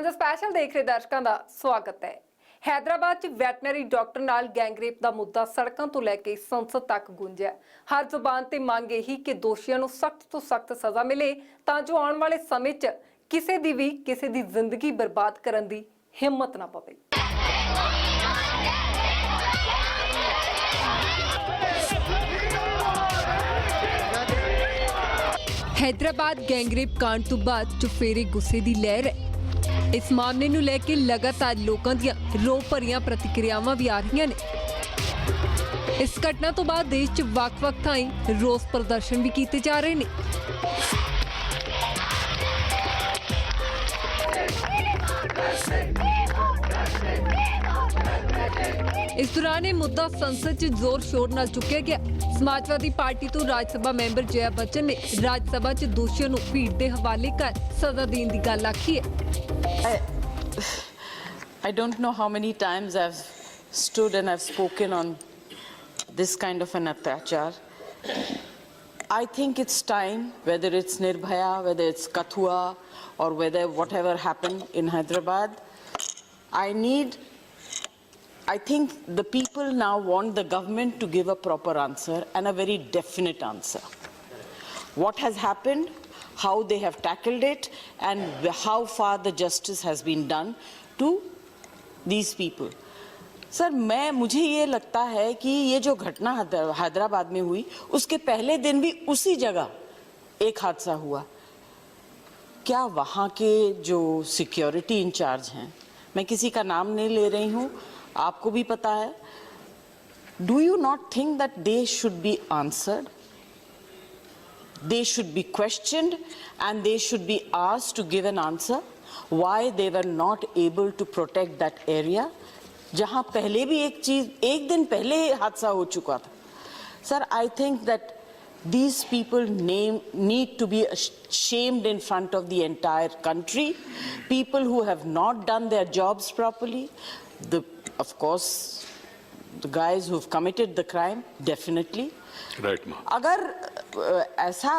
पंज स्पैशल देख रहे दर्शकों का स्वागत है। हैदराबाद च वैटनरी डॉक्टर नाल गैंगरेप का मुद्दा सड़कों तो लैके संसद तक गूंजा। हर जुबान ते मंग यही कि दोषियों को सख्त तो सख्त सज़ा मिले तां जो आने वाले समय च किसी दी भी किसी दी जिंदगी बर्बाद करन दी हिम्मत ना पवे। हैदराबाद गैंगरेप कांड तो बाद चुफेरे गुस्से की लहर है। इस मामले नूं लैके लगातार लोगों दी रो भरियां प्रतिक्रियावां भी आ रही ने। इस घटना तो बाद देश च वख-वख थाईं रोस प्रदर्शन भी किए जा रहे हैं। इस दौरान यह मुद्दा संसद च जोर शोर नाल चुकिया गया। समाजवादी पार्टी तो राज्यसभा मैंबर जया बच्चन ने राज्यसभा च दोषियों को भीड़ के हवाले कर सजा देने की गल आखी है। I don't know how many times I've stood and I've spoken on this kind of an atyachar. I think it's time, whether it's Nirbhaya, whether it's Kathua, or whether whatever happened in Hyderabad, I think the people now want the government to give a proper answer and a very definite answer. What has happened, how they have tackled it, and how far the justice has been done to these people. Sir मुझे ये लगता है कि ये जो घटना हैदराबाद में हुई उसके पहले दिन भी उसी जगह एक हादसा हुआ। क्या वहाँ के जो सिक्योरिटी इंचार्ज हैं, मैं किसी का नाम नहीं ले रही हूँ, आपको भी पता है, do you not think that they should be answered? They should be questioned and they should be asked to give an answer why they were not able to protect that area जहाँ पहले भी एक दिन पहले हादसा हो चुका था। Sir, I think that these people need to be shamed in front of the entire country. People who have not done their jobs properly, of course, the guys who have committed the crime, definitely. Right, अगर ऐसा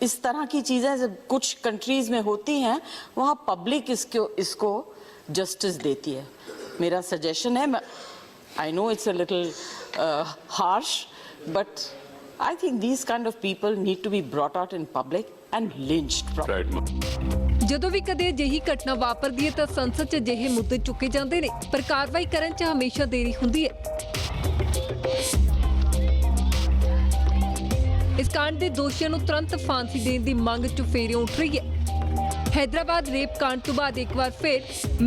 इस तरह की चीजें कुछ countries में होती हैं, वहाँ पब्लिक इसको जस्टिस देती है। मेरा सजेशन है, I know it's a little harsh, but I think these kind of people need to be brought out in public and lynched. ਜਦੋਂ ਵੀ ਕਦੇ ਅਜਿਹੀ ਘਟਨਾ ਵਾਪਰਦੀ ਹੈ ਤਾਂ ਸੰਸਦ 'ਚ ਅਜਿਹੇ ਮੁੱਦੇ ਚੁੱਕੇ ਜਾਂਦੇ ਨੇ, ਪਰ ਕਾਰਵਾਈ ਕਰਨ 'ਚ ਹਮੇਸ਼ਾ ਦੇਰੀ ਹੁੰਦੀ ਹੈ। इस कांड के दोषियों को तुरंत फांसी देने की मांग चुफेरियों उठ रही है। हैदराबाद रेप कांड तो बाद एक बार फिर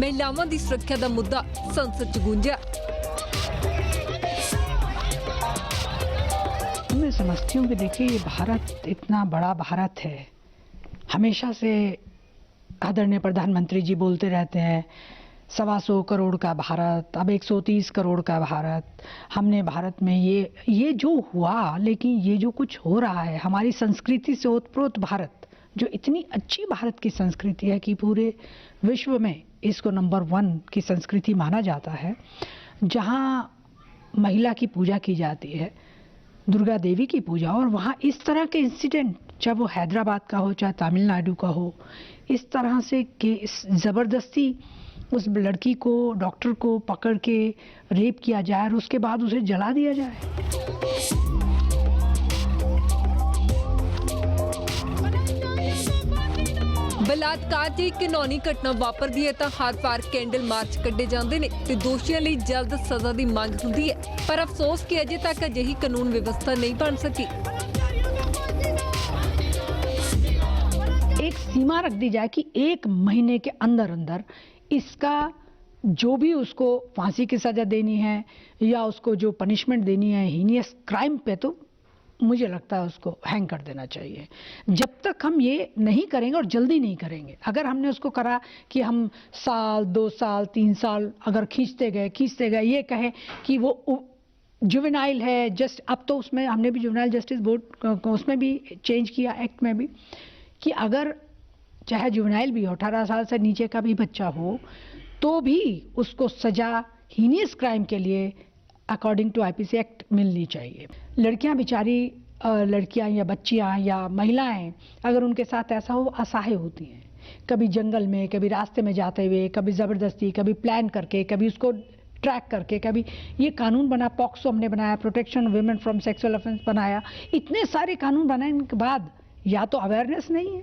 महिलाओं की सुरक्षा का मुद्दा संसद च गूंजा। मैं समझती हूँ कि देखिए, ये भारत इतना बड़ा भारत है, हमेशा से आदरणीय प्रधानमंत्री जी बोलते रहते हैं 125 करोड़ का भारत, अब 130 करोड़ का भारत। हमने भारत में ये जो हुआ, लेकिन ये जो कुछ हो रहा है, हमारी संस्कृति से ओतप्रोत भारत, जो इतनी अच्छी भारत की संस्कृति है कि पूरे विश्व में इसको नंबर 1 की संस्कृति माना जाता है, जहाँ महिला की पूजा की जाती है, दुर्गा देवी की पूजा, और वहाँ इस तरह के इंसिडेंट, चाहे वो हैदराबाद का हो चाहे तमिलनाडु का हो, इस तरह से ज़बरदस्ती उस लड़की को, डॉक्टर को पकड़ के रेप किया जाए और उसके बाद उसे जला दिया जाए। बलात्कार की घिनौनी घटना वापरदी है तो हर बार कैंडल मार्च कड्ढे जाते हैं ते दोषियों लिए जल्द सजा की मांग होती है, पर अफसोस कि अजे तक अजिही कानून व्यवस्था नहीं बन सकी। एक सीमा रख दी जाए कि 1 महीने के अंदर अंदर इसका जो भी उसको फांसी की सजा देनी है या उसको जो पनिशमेंट देनी है हीनियस क्राइम पे, तो मुझे लगता है उसको हैंग कर देना चाहिए। जब तक हम ये नहीं करेंगे और जल्दी नहीं करेंगे, अगर हमने उसको करा कि हम साल 2 साल 3 साल अगर खींचते गए, ये कहें कि वो जुवेनाइल है, जस्ट अब तो उसमें हमने भी जुवेनाइल जस्टिस बोर्ड उसमें भी चेंज किया, एक्ट में भी, कि अगर चाहे जुवेनाइल भी हो, 18 साल से नीचे का भी बच्चा हो, तो भी उसको सजा हीनियस क्राइम के लिए अकॉर्डिंग टू आईपीसी एक्ट मिलनी चाहिए। लड़कियां बेचारी, लड़कियां या बच्चियां या महिलाएं, अगर उनके साथ ऐसा हो, असहाय होती हैं। कभी जंगल में, कभी रास्ते में जाते हुए, कभी ज़बरदस्ती, कभी प्लान करके, कभी उसको ट्रैक करके, कभी ये कानून बना, पॉक्सो हमने बनाया, protection women from sexual offence बनाया। इतने सारे कानून बनाने के बाद या तो अवेयरनेस नहीं है,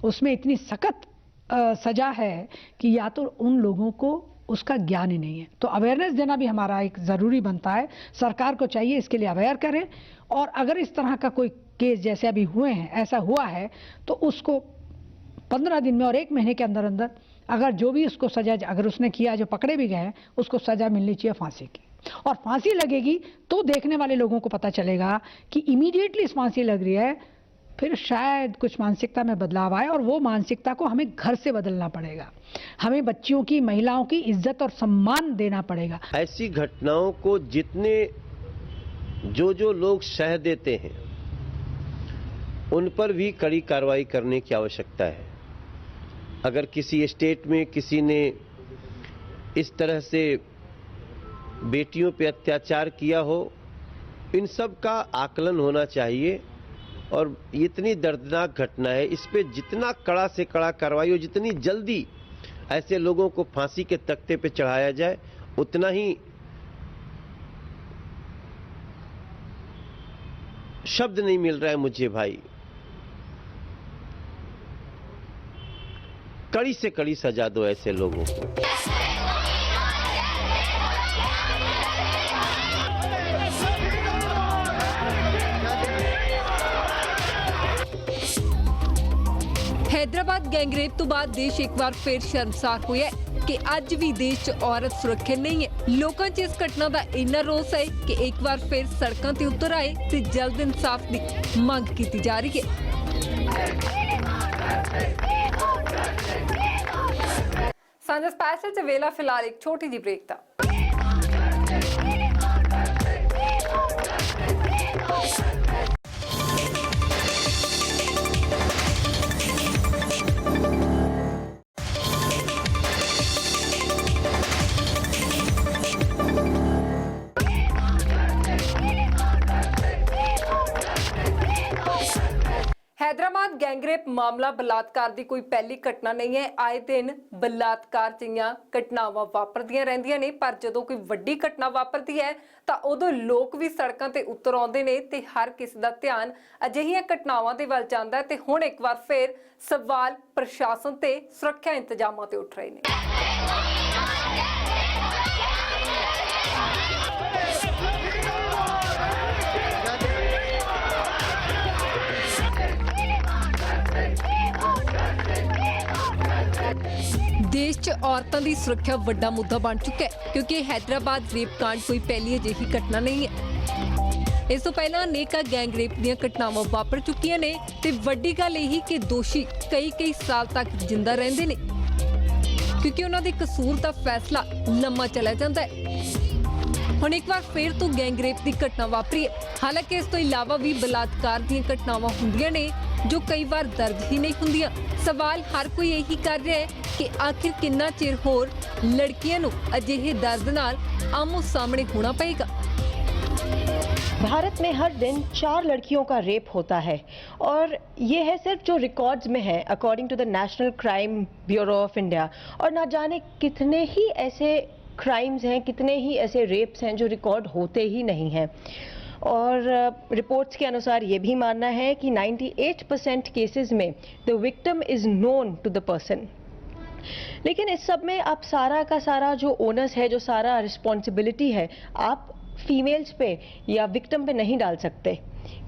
उसमें इतनी सख्त सजा है कि या तो उन लोगों को उसका ज्ञान ही नहीं है। तो अवेयरनेस देना भी हमारा एक ज़रूरी बनता है। सरकार को चाहिए इसके लिए अवेयर करें, और अगर इस तरह का कोई केस जैसे अभी हुए हैं, ऐसा हुआ है, तो उसको 15 दिन में और 1 महीने के अंदर अंदर अगर जो भी उसको सजा, अगर उसने किया, जो पकड़े भी गए हैं, उसको सजा मिलनी चाहिए फांसी की। और फांसी लगेगी तो देखने वाले लोगों को पता चलेगा कि इमीडिएटली फांसी लग रही है, फिर शायद कुछ मानसिकता में बदलाव आए, और वो मानसिकता को हमें घर से बदलना पड़ेगा। हमें बच्चियों की, महिलाओं की इज्जत और सम्मान देना पड़ेगा। ऐसी घटनाओं को जितने जो लोग सह देते हैं उन पर भी कड़ी कार्रवाई करने की आवश्यकता है। अगर किसी स्टेट में किसी ने इस तरह से बेटियों पे अत्याचार किया हो, इन सब का आकलन होना चाहिए। और इतनी दर्दनाक घटना है, इस पे जितना कड़ा से कड़ा कार्रवाई हो, जितनी जल्दी ऐसे लोगों को फांसी के तख्ते पे चढ़ाया जाए, उतना ही शब्द नहीं मिल रहा है मुझे भाई। कड़ी से कड़ी सजा दो ऐसे लोगों को। हैदराबाद गैंगरेप तो बाद देश एक बार फिर शर्मसार होया कि ਅੱਜ ਵੀ ਦੇਸ਼ 'ਚ ਔਰਤ ਸੁਰੱਖਿਅਤ ਨਹੀਂ ਹੈ। ਲੋਕਾਂ 'ਚ ਇਸ ਘਟਨਾ ਦਾ ਇੰਨਾ ਰੋਸ ਹੈ ਕਿ ਇੱਕ ਵਾਰ ਫਿਰ ਸੜਕਾਂ ਤੇ ਉਤਰ ਆਏ ਤੇ ਜਲਦ ਇਨਸਾਫ ਦੀ ਮੰਗ ਕੀਤੀ ਜਾ ਰਹੀ ਹੈ। ਸਾਂਝਾ ਸਪੈਸ਼ਲ 'ਚ ਵੇਲਾ ਫਿਲਹਾਲ ਇੱਕ ਛੋਟੀ ਜਿਹੀ ਬ੍ਰੇਕ ਦਾ। हैदराबाद गैंगरेप मामला बलात्कार की कोई पहली घटना नहीं है। आए दिन बलात्कार जिहियां घटनावां वापरदियां रहिंदियां ने, पर जदों कोई वड्डी घटना वापरदी है तां उदों लोक भी सड़कां ते उतर आउंदे ने ते हर किसी दा ध्यान अजिहियां घटनावां दे वल जांदा है। ते हुण एक बार फिर सवाल प्रशासन ते सुरक्षा इंतजामां ते उठ रहे ने। देश च औरतों की सुरक्षा वड्डा मुद्दा बन चुका है, क्योंकि हैदराबाद रेप कांड कोई पहली अजिही घटना नहीं है। इस तो पहला अनेक गैंग रेप दी घटनावां वापर चुकियां ने ते वड्डी गल यही कि दोषी कई साल तक जिंदा रहिंदे ने, क्योंकि उन्हां दे कसूर दा फैसला लम्मा चला जांदा है। हुण एक बार फिर तो गैंग रेप की घटना वापरी है। हालांकि इस तो इलावा भी बलात्कार दी घटनावां हुंदियां ने जो कई बार दर्ज ही नहीं हुंदियां। सवाल हर कोई यही कर रहा है कि आखिर कितना चिर होर लड़कियां नूं अजिहे दर्द नाल आमो सामने होना पड़ेगा। भारत में हर दिन 4 लड़कियों का रेप होता है, और ये है सिर्फ जो रिकॉर्ड्स में है according to the National Crime Bureau of India. और ना जाने कितने ही ऐसे क्राइम्स हैं, कितने ही ऐसे रेप्स हैं जो रिकॉर्ड होते ही नहीं हैं। और रिपोर्ट्स के अनुसार ये भी मानना है कि 98% केसेस में the victim is known to the person. लेकिन इस सब में आप सारा का सारा जो ओनस है, जो सारा रिस्पॉन्सिबिलिटी है, आप फीमेल्स पे या विक्टिम पे नहीं डाल सकते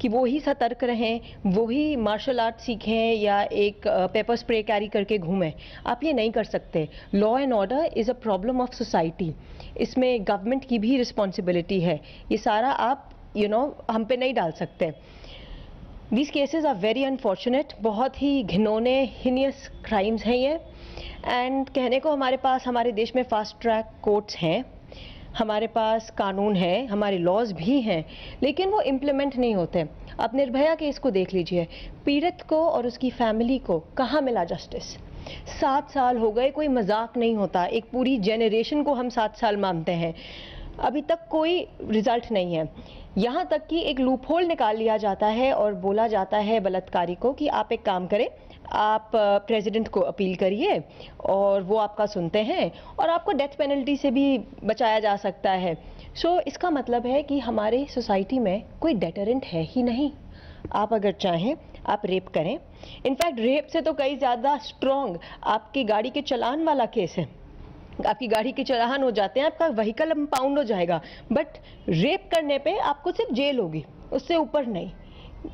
कि वो ही सतर्क रहें, वो ही मार्शल आर्ट सीखें या एक पेपर स्प्रे कैरी करके घूमें। आप ये नहीं कर सकते। Law and order is a problem of society. इसमें गवर्नमेंट की भी रिस्पॉन्सिबिलिटी है। ये सारा आप हम पे नहीं डाल सकते। These cases are very unfortunate, बहुत ही घिनौने heinous crimes हैं ये। एंड कहने को हमारे पास हमारे देश में फास्ट ट्रैक कोर्ट्स हैं, हमारे पास कानून है, हमारे लॉज भी हैं, लेकिन वो इम्प्लीमेंट नहीं होते। आप निर्भया केस को देख लीजिए, पीड़ित को और उसकी फैमिली को कहाँ मिला जस्टिस। 7 साल हो गए, कोई मजाक नहीं होता। एक पूरी जेनरेशन को हम 7 साल मानते हैं, अभी तक कोई रिजल्ट नहीं है। यहाँ तक कि एक लूपहोल निकाल लिया जाता है और बोला जाता है बलात्कारी को कि आप एक काम करें, आप प्रेसिडेंट को अपील करिए और वो आपका सुनते हैं और आपको डेथ पेनल्टी से भी बचाया जा सकता है। सो इसका मतलब है कि हमारे सोसाइटी में कोई डेटरेंट है ही नहीं। आप अगर चाहें आप रेप करें, इनफैक्ट रेप से तो कई ज़्यादा स्ट्रॉन्ग आपकी गाड़ी के चालान वाला केस है। आपकी गाड़ी के चालान हो जाते हैं, आपका व्हीकल इम्पाउंड हो जाएगा, बट रेप करने पे आपको सिर्फ जेल होगी, उससे ऊपर नहीं।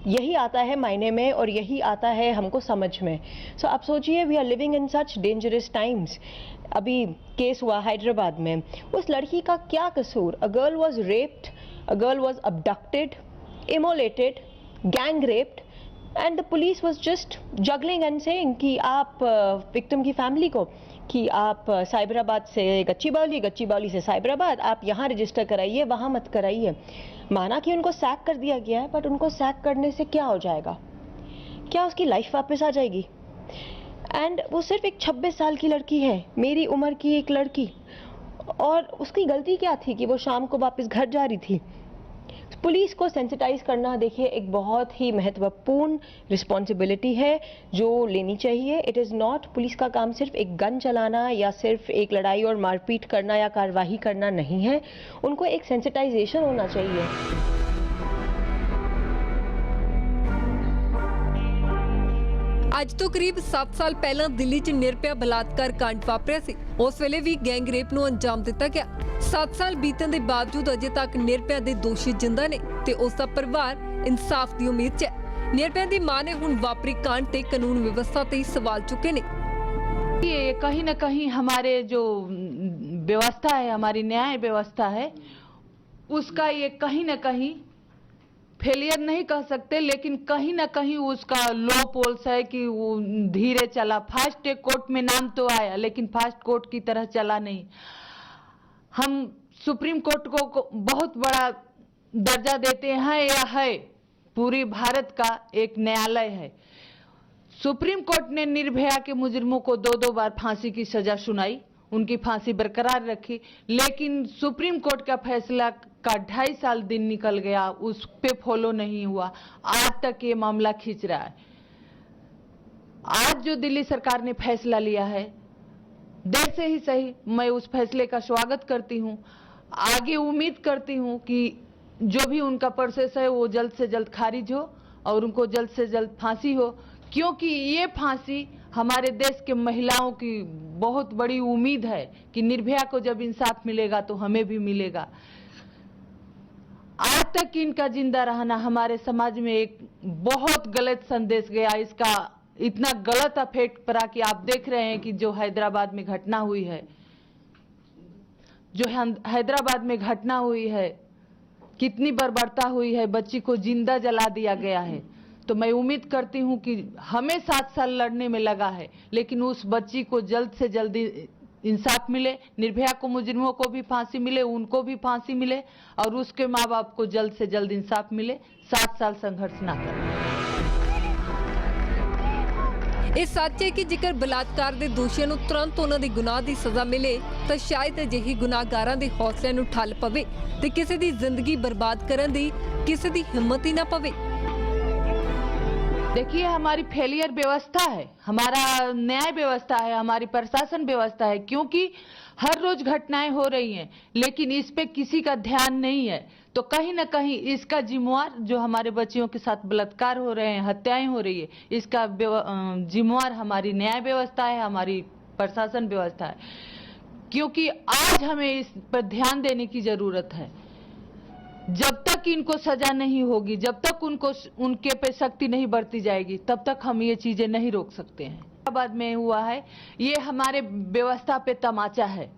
यही आता है मायने में और यही आता है हमको समझ में। सो आप सोचिए, we are living in such dangerous times. अभी केस हुआ हैदराबाद में, उस लड़की का क्या कसूर? A girl was raped, a girl was abducted, immolated, gang raped, and the police was just juggling and saying कि आप विक्टिम की फैमिली को कि आप साइबराबाद से गच्चीबावली से साइबराबाद, आप यहाँ रजिस्टर कराइए, वहाँ मत कराइए। माना कि उनको सैक कर दिया गया है, बट उनको सैक करने से क्या हो जाएगा? क्या उसकी लाइफ वापस आ जाएगी? एंड वो सिर्फ एक 26 साल की लड़की है, मेरी उम्र की एक लड़की, और उसकी गलती क्या थी कि वो शाम को वापस घर जा रही थी? पुलिस को सेंसिटाइज करना, देखिए, एक बहुत ही महत्वपूर्ण रिस्पॉन्सिबिलिटी है जो लेनी चाहिए। इट इज़ नॉट, पुलिस का काम सिर्फ एक गन चलाना या सिर्फ एक लड़ाई और मारपीट करना या कार्रवाई करना नहीं है। उनको एक सेंसिटाइजेशन होना चाहिए। ਅੱਜ ਤੋਂ ਕਰੀਬ 7 ਸਾਲ ਪਹਿਲਾਂ ਦਿੱਲੀ 'ਚ ਨਿਰਭਇਆ ਬਲਾਤਕਾਰ ਕਾਂਡ ਵਾਪਰਿਆ ਸੀ। ਉਸ ਵੇਲੇ ਵੀ ਗੈਂਗ ਰੇਪ ਨੂੰ ਅੰਜਾਮ ਦਿੱਤਾ ਗਿਆ। 7 ਸਾਲ ਬੀਤਣ ਦੇ ਬਾਵਜੂਦ ਅਜੇ ਤੱਕ ਨਿਰਭਇਆ ਦੇ ਦੋਸ਼ੀ ਜਿੰਦਾ ਨੇ ਤੇ ਉਸ ਦਾ ਪਰਿਵਾਰ ਇਨਸਾਫ ਦੀ ਉਮੀਦ 'ਚ ਹੈ। ਨਿਰਭਇਆ ਦੀ ਮਾਂ ਨੇ ਹੁਣ ਵਾਪਰੀ ਕਾਂਡ ਤੇ ਕਾਨੂੰਨ ਵਿਵਸਥਾ ਤੇ ਸਵਾਲ ਚੁੱਕੇ ਨੇ। ये कहीं ना कहीं हमारे जो व्यवस्था है, हमारी न्याय व्यवस्था है, उसका ये कहीं ना कहीं फेलियर नहीं कह सकते, लेकिन कहीं ना कहीं उसका लो पोल्स है कि वो धीरे चला। फास्ट ट्रैक कोर्ट में नाम तो आया, लेकिन फास्ट कोर्ट की तरह चला नहीं। हम सुप्रीम कोर्ट को बहुत बड़ा दर्जा देते हैं, या है पूरी भारत का एक न्यायालय है। सुप्रीम कोर्ट ने निर्भया के मुजरिमों को 2-2 बार फांसी की सजा सुनाई, उनकी फांसी बरकरार रखी, लेकिन सुप्रीम कोर्ट का फैसला का 2.5 साल दिन निकल गया, उस पे फॉलो नहीं हुआ। आज तक ये मामला खींच रहा है। आज जो दिल्ली सरकार ने फैसला लिया है, देर से ही सही, मैं उस फैसले का स्वागत करती हूँ। आगे उम्मीद करती हूँ कि जो भी उनका प्रोसेस है वो जल्द से जल्द खारिज हो और उनको जल्द से जल्द फांसी हो, क्योंकि ये फांसी हमारे देश के महिलाओं की बहुत बड़ी उम्मीद है कि निर्भया को जब इंसाफ मिलेगा तो हमें भी मिलेगा। आज तक इनका जिंदा रहना हमारे समाज में एक बहुत गलत संदेश गया। इसका इतना गलत इफेक्ट पड़ा कि आप देख रहे हैं कि जो हैदराबाद में घटना हुई है, कितनी बर्बरता हुई है, बच्ची को जिंदा जला दिया गया है। तो मैं उम्मीद करती हूं कि हमें 7 साल लड़ने में लगा है, लेकिन उस बच्ची को जल्द से जल्द इंसाफ मिले, निर्भया को मुजरिमों को भी फांसी मिले, उनको भी फांसी मिले और उसके माँ बाप को जल्द से जल्द इंसाफ मिले। 7 साल संघर्ष ना करें। ਇਹ ਸੱਚ ਹੈ ਕਿ ਜੇਕਰ ਬਲਾਤਕਾਰ ਦੇ ਦੋਸ਼ੀਆਂ ਨੂੰ ਤੁਰੰਤ ਉਹਨਾਂ ਦੇ ਗੁਨਾਹ ਦੀ ਸਜ਼ਾ ਮਿਲੇ ਤਾਂ ਸ਼ਾਇਦ ਅਜਿਹੇ ਗੁਨਾਹਗਾਰਾਂ ਦੇ ਹੌਸਲਿਆਂ ਨੂੰ ਠੱਲ ਪਵੇ ਤੇ ਕਿਸੇ ਦੀ ਜ਼ਿੰਦਗੀ ਬਰਬਾਦ ਕਰਨ ਦੀ ਕਿਸੇ ਦੀ ਹਿੰਮਤ ਹੀ ਨਾ ਪਵੇ। देखिए, हमारी फेलियर व्यवस्था है, हमारा न्याय व्यवस्था है, हमारी प्रशासन व्यवस्था है, क्योंकि हर रोज घटनाएं हो रही हैं, लेकिन इस पे किसी का ध्यान नहीं है। तो कहीं ना कहीं इसका जिम्मेवार जो हमारे बच्चियों के साथ बलात्कार हो रहे हैं, हत्याएं हो रही है, इसका जिम्मेवार हमारी न्याय व्यवस्था है, हमारी प्रशासन व्यवस्था है। क्योंकि आज हमें इस पर ध्यान देने की जरूरत है। जब तक इनको सजा नहीं होगी, जब तक उनके पे सख्ती नहीं बरती जाएगी, तब तक हम ये चीजें नहीं रोक सकते हैं। हैदराबाद में हुआ है, ये हमारे व्यवस्था पे तमाचा है।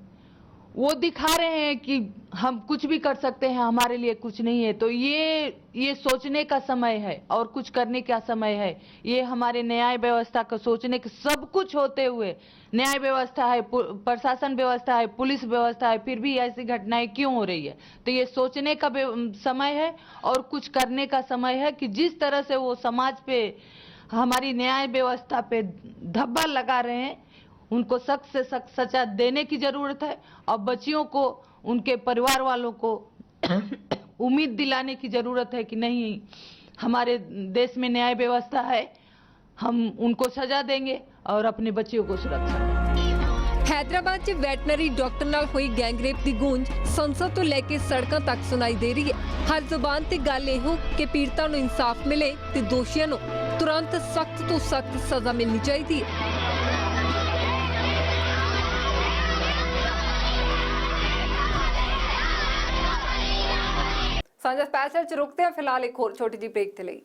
वो दिखा रहे हैं कि हम कुछ भी कर सकते हैं, हमारे लिए कुछ नहीं है। तो ये सोचने का समय है और कुछ करने का समय है। ये हमारे न्याय व्यवस्था का सोचने के, सब कुछ होते हुए न्याय व्यवस्था है, प्रशासन व्यवस्था है, पुलिस व्यवस्था है, फिर भी ऐसी घटनाएं क्यों हो रही है? तो ये सोचने का समय है और कुछ करने का समय है कि जिस तरह से वो समाज पे, हमारी न्याय व्यवस्था पे धब्बा लगा रहे हैं, उनको सख्त से सख्त सजा देने की जरूरत है और बच्चियों को, उनके परिवार वालों को उम्मीद दिलाने की जरूरत है कि नहीं, हमारे देश में न्याय व्यवस्था है हम उनको सजा देंगे और अपने बच्चियों को सुरक्षा देंगे। हैदराबाद 'ਚ ਵੈਟਨਰੀ ਡਾਕਟਰ ਨਾਲ ਹੋਈ ਗੈਂਗਰੇਪ ਦੀ ਗੂੰਜ ਸੰਸਦ ਤੋਂ ਲੈ ਕੇ ਸੜਕਾਂ ਤੱਕ ਸੁਣਾਈ ਦੇ ਰਹੀ ਹੈ। ਹਰ ਜ਼ੁਬਾਨ ਤੇ ਗੱਲ ਇਹੋ ਕਿ ਪੀੜਤਾਂ ਨੂੰ ਇਨਸਾਫ ਮਿਲੇ ਤੇ ਦੋਸ਼ੀਆਂ ਨੂੰ ਤੁਰੰਤ ਸਖਤ ਤੋਂ ਸਖਤ ਸਜ਼ਾ ਮਿਲਣੀ ਚਾਹੀਦੀ ਹੈ। ਸਾਂਝਾ ਸਪੈਸ਼ਲ 'ਚ ਰੁਕਦੇ ਹਾਂ ਫਿਲਹਾਲ ਇੱਕ ਹੋਰ ਛੋਟੀ ਜਿਹੀ ਬ੍ਰੇਕ ਦੇ ਲਈ।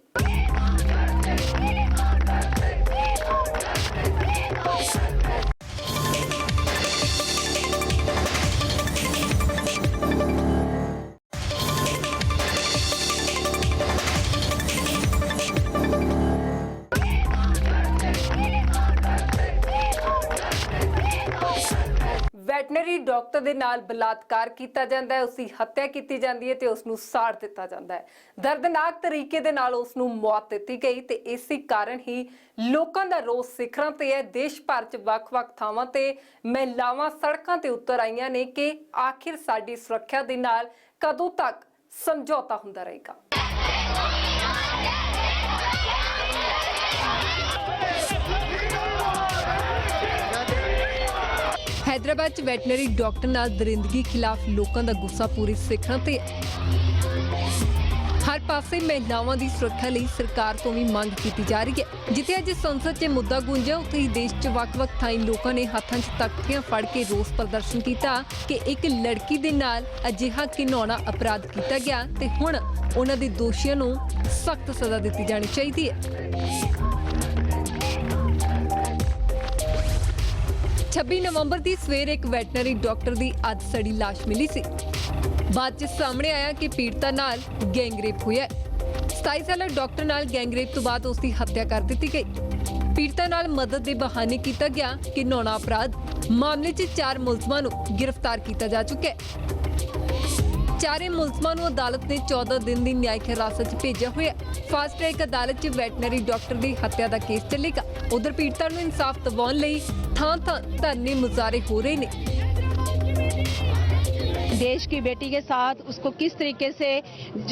ਵੈਟਨਰੀ ਡਾਕਟਰ ਦੇ ਨਾਲ ਬਲਾਤਕਾਰ ਕੀਤਾ ਜਾਂਦਾ ਹੈ, ਉਸਦੀ ਹੱਤਿਆ ਕੀਤੀ ਜਾਂਦੀ ਹੈ ਤੇ ਉਸ ਨੂੰ ਸਾੜ ਦਿੱਤਾ ਜਾਂਦਾ ਹੈ। ਦਰਦਨਾਕ ਤਰੀਕੇ ਦੇ ਨਾਲ ਉਸ ਨੂੰ ਮੌਤ ਦਿੱਤੀ ਗਈ ਤੇ ਇਸੇ ਕਾਰਨ ਹੀ ਲੋਕਾਂ ਦਾ ਰੋਸ ਸਿਖਰਾਂ ਤੇ ਹੈ। ਦੇਸ਼ ਭਰ 'ਚ ਵੱਖ-ਵੱਖ ਥਾਵਾਂ ਤੇ ਮਹਿਲਾਵਾਂ ਸੜਕਾਂ ਤੇ ਉਤਰ ਆਈਆਂ ਨੇ ਕਿ ਆਖਿਰ ਸਾਡੀ ਸੁਰੱਖਿਆ ਦੇ ਨਾਲ ਕਦੋਂ ਤੱਕ ਸਮਝੌਤਾ ਹੁੰਦਾ ਰਹੇਗਾ। हैदराबाद 'ਚ ਵੈਟਨਰੀ ਡਾਕਟਰ ਨਾਲ ਦਰਿੰਦਗੀ ਖਿਲਾਫ ਲੋਕਾਂ ਦਾ ਗੁੱਸਾ ਪੂਰੀ ਸਿਖਰਾਂ ਤੇ ਹਰ ਪਾਸੇ ਮਹਿਲਾਵਾਂ ਦੀ ਸੁਰੱਖਿਆ ਲਈ ਸਰਕਾਰ ਤੋਂ ਵੀ ਮੰਗ ਕੀਤੀ ਜਾ ਰਹੀ ਹੈ। ਜਿੱਥੇ ਅੱਜ ਸੰਸਦ 'ਚ ਮੁੱਦਾ ਗੂੰਜਿਆ, ਉੱਥੇ ਹੀ ਦੇਸ਼ 'ਚ ਵੱਖ-ਵੱਖ ਥਾਈਂ ਲੋਕਾਂ ਨੇ ਹੱਥਾਂ 'ਚ ਤਖਤੀਆਂ ਫੜ ਕੇ ਰੋਸ ਪ੍ਰਦਰਸ਼ਨ ਕੀਤਾ ਕਿ ਇੱਕ ਲੜਕੀ ਦੇ ਨਾਲ ਅਜਿਹਾ ਘਿਨਾਉਣਾ ਅਪਰਾਧ ਕੀਤਾ ਗਿਆ ਤੇ ਹੁਣ ਉਹਨਾਂ ਦੇ ਦੋਸ਼ੀਆਂ ਨੂੰ ਸਖਤ ਸਜ਼ਾ ਦਿੱਤੀ ਜਾਣੀ ਚਾਹੀਦੀ ਹੈ। 26 ਨਵੰਬਰ ਦੀ ਸਵੇਰ ਇੱਕ ਵੈਟਨਰੀ ਡਾਕਟਰ ਦੀ ਅੱਧ ਸੜੀ ਲਾਸ਼ ਮਿਲੀ ਸੀ। ਬਾਅਦ 'ਚ ਸਾਹਮਣੇ ਆਇਆ ਕਿ ਪੀੜਤਾ ਨਾਲ ਗੈਂਗਰੇਪ ਹੋਇਆ। 27 ਸਾਲਾ ਡਾਕਟਰ ਨਾਲ ਗੈਂਗਰੇਪ ਤੋਂ ਬਾਅਦ ਉਸ ਦੀ ਹੱਤਿਆ ਕਰ ਦਿੱਤੀ ਗਈ। ਪੀੜਤਾ ਨਾਲ ਮਦਦ ਦੇ ਬਹਾਨੇ ਕੀਤਾ ਗਿਆ ਘਿਨਾਉਣਾ ਅਪਰਾਧ। ਮਾਮਲੇ 'ਚ 4 ਮੁਲਜ਼ਮਾਂ ਨੂੰ ਗ੍ਰਿਫਤਾਰ ਕੀਤਾ ਜਾ ਚੁੱਕਾ ਹੈ। ਚਾਰੇ ਮੁਲਜ਼ਮਾਂ ਨੂੰ ਅਦਾਲਤ ਨੇ 14 ਦਿਨ ਦੀ ਨਿਆਇਕ ਹਿਰਾਸਤ 'ਚ ਭੇਜਿਆ ਹੋਇਆ। ਫਾਸਟ ਟਰੈਕ ਅਦਾਲਤ 'ਚ ਵੈਟਨਰੀ ਡਾਕਟਰ ਦੀ ਹੱਤਿਆ ਦਾ ਕੇਸ ਚੱਲੇਗਾ। ਉਧਰ ਪੀੜਤਾ ਨੂੰ ਇਨਸਾਫ ਦਿਵਾਉਣ ਲਈ ਥਾਂ-ਥਾਂ ਧਰਨੇ ਮੁਜ਼ਾਹਰੇ ਹੋ ਰਹੇ ਨੇ। देश की बेटी के साथ उसको किस तरीके से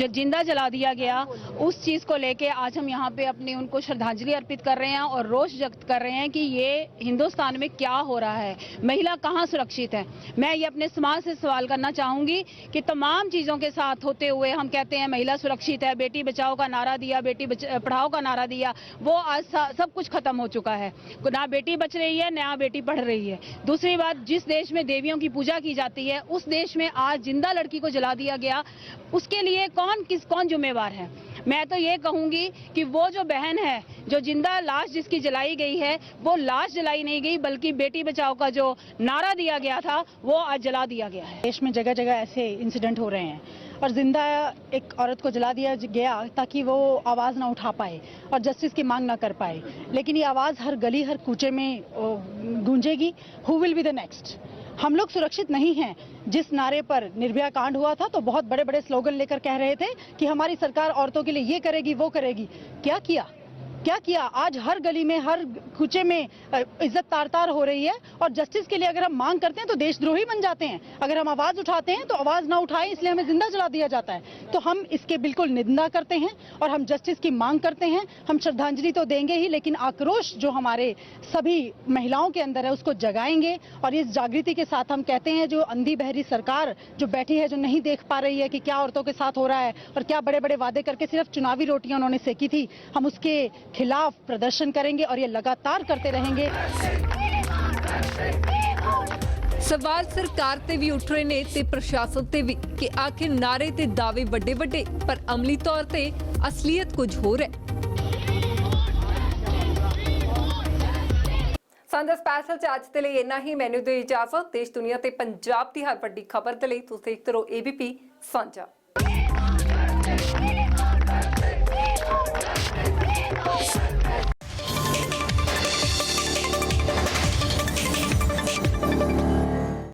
जिंदा जला दिया गया, उस चीज़ को लेके आज हम यहाँ पे अपनी उनको श्रद्धांजलि अर्पित कर रहे हैं और रोष व्यक्त कर रहे हैं कि ये हिंदुस्तान में क्या हो रहा है, महिला कहाँ सुरक्षित है। मैं ये अपने समाज से सवाल करना चाहूँगी कि तमाम चीज़ों के साथ होते हुए हम कहते हैं महिला सुरक्षित है, बेटी बचाओ का नारा दिया, बेटी पढ़ाओ का नारा दिया, वो आज सब कुछ खत्म हो चुका है। ना बेटी बच रही है, ना बेटी पढ़ रही है। दूसरी बात, जिस देश में देवियों की पूजा की जाती है, उस देश में आज जिंदा लड़की को जला दिया गया। उसके लिए कौन जिम्मेवार है? मैं तो ये कहूंगी कि वो जो बहन है, जो जिंदा लाश जिसकी जलाई गई है, वो लाश जलाई नहीं गई बल्कि बेटी बचाओ का जो नारा दिया गया था वो आज जला दिया गया है। देश में जगह जगह ऐसे इंसिडेंट हो रहे हैं और जिंदा एक औरत को जला दिया गया ताकि वो आवाज़ ना उठा पाए और जस्टिस की मांग ना कर पाए। लेकिन ये आवाज़ हर गली हर कूचे में गूंजेगी। Who will be the next? हम लोग सुरक्षित नहीं हैं। जिस नारे पर निर्भया कांड हुआ था तो बहुत बड़े बड़े स्लोगन लेकर कह रहे थे कि हमारी सरकार औरतों के लिए ये करेगी वो करेगी। क्या किया? आज हर गली में हर कूचे में इज्जत तार तार हो रही है और जस्टिस के लिए अगर हम मांग करते हैं तो देशद्रोही बन जाते हैं। अगर हम आवाज़ उठाते हैं तो आवाज़ ना उठाएं इसलिए हमें जिंदा जला दिया जाता है। तो हम इसके बिल्कुल निंदा करते हैं और हम जस्टिस की मांग करते हैं। हम श्रद्धांजलि तो देंगे ही, लेकिन आक्रोश जो हमारे सभी महिलाओं के अंदर है उसको जगाएंगे और इस जागृति के साथ हम कहते हैं जो अंधी बहरी सरकार जो बैठी है, जो नहीं देख पा रही है कि क्या औरतों के साथ हो रहा है और क्या बड़े बड़े वादे करके सिर्फ चुनावी रोटियां उन्होंने सेकी थी, हम उसके खिलाफ प्रदर्शन करेंगे और ये लगातार करते रहेंगे। ਸਵਾਲ ਸਰਕਾਰ ਤੇ ਵੀ ਉੱਠ ਰਹੇ ਨੇ ਤੇ ਪ੍ਰਸ਼ਾਸਨ ਤੇ ਵੀ ਕਿ ਆਖਿਰ ਨਾਰੇ ਤੇ ਦਾਅਵੇ ਵੱਡੇ ਪਰ ਅਮਲੀ ਤੌਰ ਤੇ ਅਸਲੀਅਤ ਕੁਝ ਹੋਰ ਹੈ। ਸਾਂਝਾ ਸਪੈਸ਼ਲ ਚ ਅੱਜ ਦੇ ਲਈ ਇੰਨਾ ਹੀ। ਮੈਨੂੰ ਦਿਓ ਇਜਾਜ਼ਤ। ਦੇਸ਼ ਦੁਨੀਆ ਤੇ ਪੰਜਾਬ ਦੀ ਹਰ ਵੱਡੀ ਖਬਰ ਦੇ ਲਈ ਤੁਸੀਂ ਦੇਖਦੇ ਰਹੋ ABP ਸਾਂਝਾ।